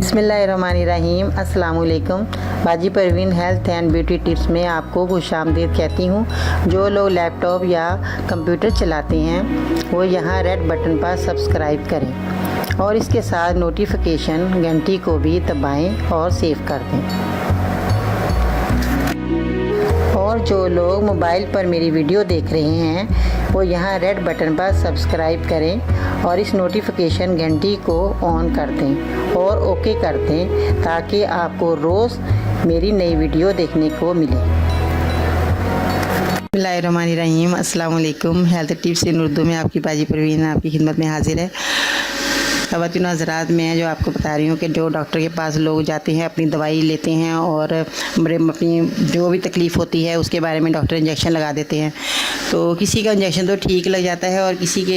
बिस्मिल्लाहिर्रहमानिर्रहीम। अस्सलाम वालेकुम। बाजी Parveen health and beauty tips में आपको खुशामदीद कहती हूँ। जो लोग लैपटॉप या कंप्यूटर चलाते हैं वो यहाँ रेड बटन पर सब्सक्राइब करें और इसके साथ नोटिफिकेशन घंटी को भी दबाएं और सेव कर दें। और जो लोग मोबाइल पर मेरी वीडियो देख रहे हैं वो यहाँ रेड बटन पर सब्सक्राइब करें और इस नोटिफिकेशन घंटी को ऑन कर दें और ओके कर दें ताकि आपको रोज़ मेरी नई वीडियो देखने को मिले। बिस्मिल्लाहिर्रहमानिर्रहीम। अस्सलाम वालेकुम। हेल्थ टिप्स इन उर्दू में आपकी बाजी परवीन आपकी खिदमत में हाजिर है। ख़वातीन हज़रात, मैं जो आपको बता रही हूँ कि जो डॉक्टर के पास लोग जाते हैं, अपनी दवाई लेते हैं और अपनी जो भी तकलीफ़ होती है उसके बारे में डॉक्टर इंजेक्शन लगा देते हैं। तो किसी का इंजेक्शन तो ठीक लग जाता है और किसी के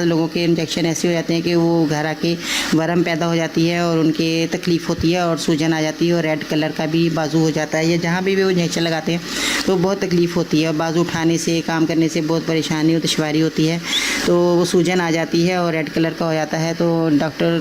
लोगों के इंजेक्शन ऐसे हो जाते हैं कि वो घर आके वर्म पैदा हो जाती है और उनके तकलीफ़ होती है और सूजन आ जाती है और रेड कलर का भी बाजू हो जाता है या जहाँ भी वो इंजेक्शन लगाते हैं तो बहुत तकलीफ़ होती है और बाजू उठाने से काम करने से बहुत परेशानी और दुश्वारी होती है। तो वो सूजन आ जाती है और रेड कलर का हो जाता है। तो डॉक्टर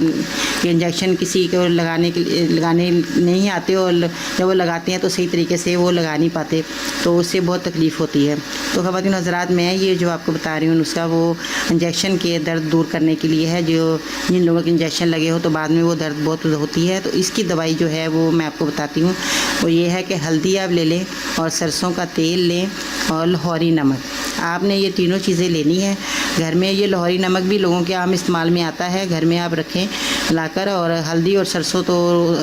के इंजेक्शन किसी को लगाने नहीं आते और जब वो लगाते हैं तो सही तरीके से वो लगा नहीं पाते, तो उससे बहुत तकलीफ़ होती है। तो ख़वातीन हज़रात, मैं ये जो आपको बता रही हूँ नुस्खा वो इंजेक्शन के दर्द दूर करने के लिए है। जिन लोगों के इंजेक्शन लगे हो तो बाद में वो दर्द बहुत होती है, तो इसकी दवाई जो है वो मैं आपको बताती हूँ। वो ये है कि हल्दी आप ले लें और सरसों का तेल लें और लाहौरी नमक। आपने ये तीनों चीज़ें लेनी है घर में। ये लाहौरी नमक भी लोगों के आम इस्तेमाल में आता है, घर में आप रखें लाकर। और हल्दी और सरसों तो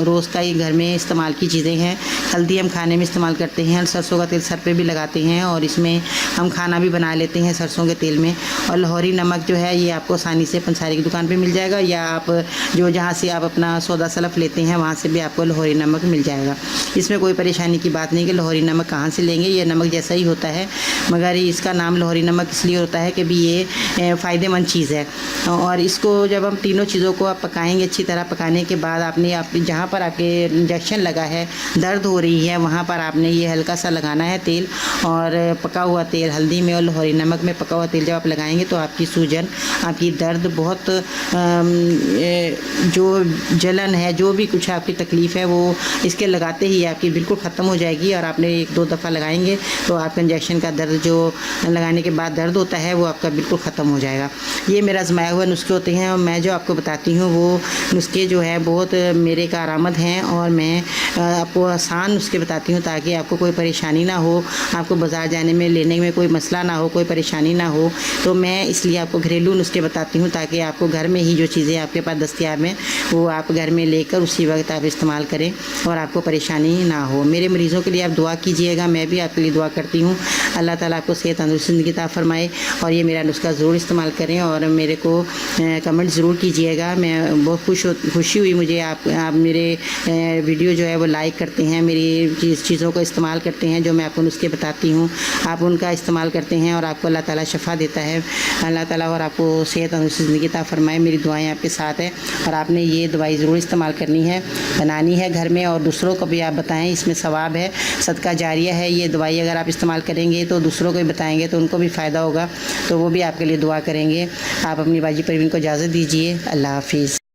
रोज़ का ही घर में इस्तेमाल की चीज़ें हैं। हल्दी हम खाने में इस्तेमाल करते हैं, सरसों का तेल सर पे भी लगाते हैं और इसमें हम खाना भी बना लेते हैं सरसों के तेल में। और लाहौरी नमक जो है ये आपको आसानी से पंसारी की दुकान पे मिल जाएगा या आप जहाँ से आप अपना सौदा सलफ लेते हैं वहाँ से भी आपको लाहौरी नमक मिल जाएगा। इसमें कोई परेशानी की बात नहीं कि लाहौरी नमक कहाँ से लेंगे, ये नमक जैसा ही होता है मगर इसका नाम लाहौरी नमक इसलिए होता है कि भी ये फ़ायदेमंद चीज़ है। और इसको जब हम तीनों चीज़ों को आप पकाएंगे अच्छी तरह, पकाने के बाद आपने जहाँ पर आपके इंजेक्शन लगा है, दर्द हो रही है, वहाँ पर आपने ये हल्का सा लगाना है तेल और पका हुआ तेल हल्दी में और लाहौरी नमक में पका हुआ तेल जब आप लगाएंगे तो आपकी सूजन, आपकी दर्द, बहुत जो जलन है, जो भी कुछ आपकी तकलीफ़ है वो इसके लगाते ही आपकी बिल्कुल ख़त्म हो जाएगी। और आपने 1-2 दफ़ा लगाएंगे तो आपका इंजेक्शन का दर्द जो लगाने के बाद दर्द होता है वो आपका बिल्कुल ख़त्म हो जाएगा। ये मेरा आजमाया हुआ नुस्खे होते हैं और मैं जो आपको बताती हूँ वो नुस्खे जो है बहुत मेरे कारआमद हैं और मैं आपको आसान नुस्खे बताती हूँ ताकि आपको कोई परेशानी ना हो, आपको बाज़ार जाने में लेने में कोई मसला ना हो, कोई परेशानी ना हो। तो मैं इसलिए आपको घरेलू नुस्खे बताती हूँ ताकि आपको घर में ही जो चीज़ें आपके पास दस्तियाब हैं वो आप घर में लेकर उसी वक्त आप इस्तेमाल करें और आपको परेशानी ना हो। मेरे मरीज़ों के लिए आप दुआ कीजिएगा, मैं भी आपके लिए दुआ करती हूँ। अल्लाह ताला आपको सेहत तंदुरुस्ती ज़िंदगी अता फरमाए और ये मेरा नुस्खा ज़रूर इस्तेमाल करें और मेरे को कमेंट ज़रूर कीजिएगा। मैं बहुत खुशी हुई मुझे आप मेरे वीडियो जो है वो लाइक करते हैं, मेरी चीज़ों को इस्तेमाल करते हैं, जो मैं आपको नुस्खे बताती हूँ आप उनका इस्तेमाल करते हैं और आपको अल्लाह ताला शफ़ा देता है। अल्लाह ताला और आपको सेहत तंदुरुस्ती ज़िंदगी अता फरमाए। मेरी दुआएं आपके साथ है और आपने ये दवाई ज़रूर इस्तेमाल करनी है, बनानी है घर में और दूसरों को भी आप बताएँ। इसमें सवाब है, सदका जारिया है। ये दवाई अगर आप इस्तेमाल करेंगे तो दूसरों को भी बताएँगे तो उनको भी फ़ायदा होगा, तो वो भी आपके लिए दुआ करेंगे। आप अपनी बाजी परवीन को इजाज़त दीजिए। अल्लाह हाफ़िज़।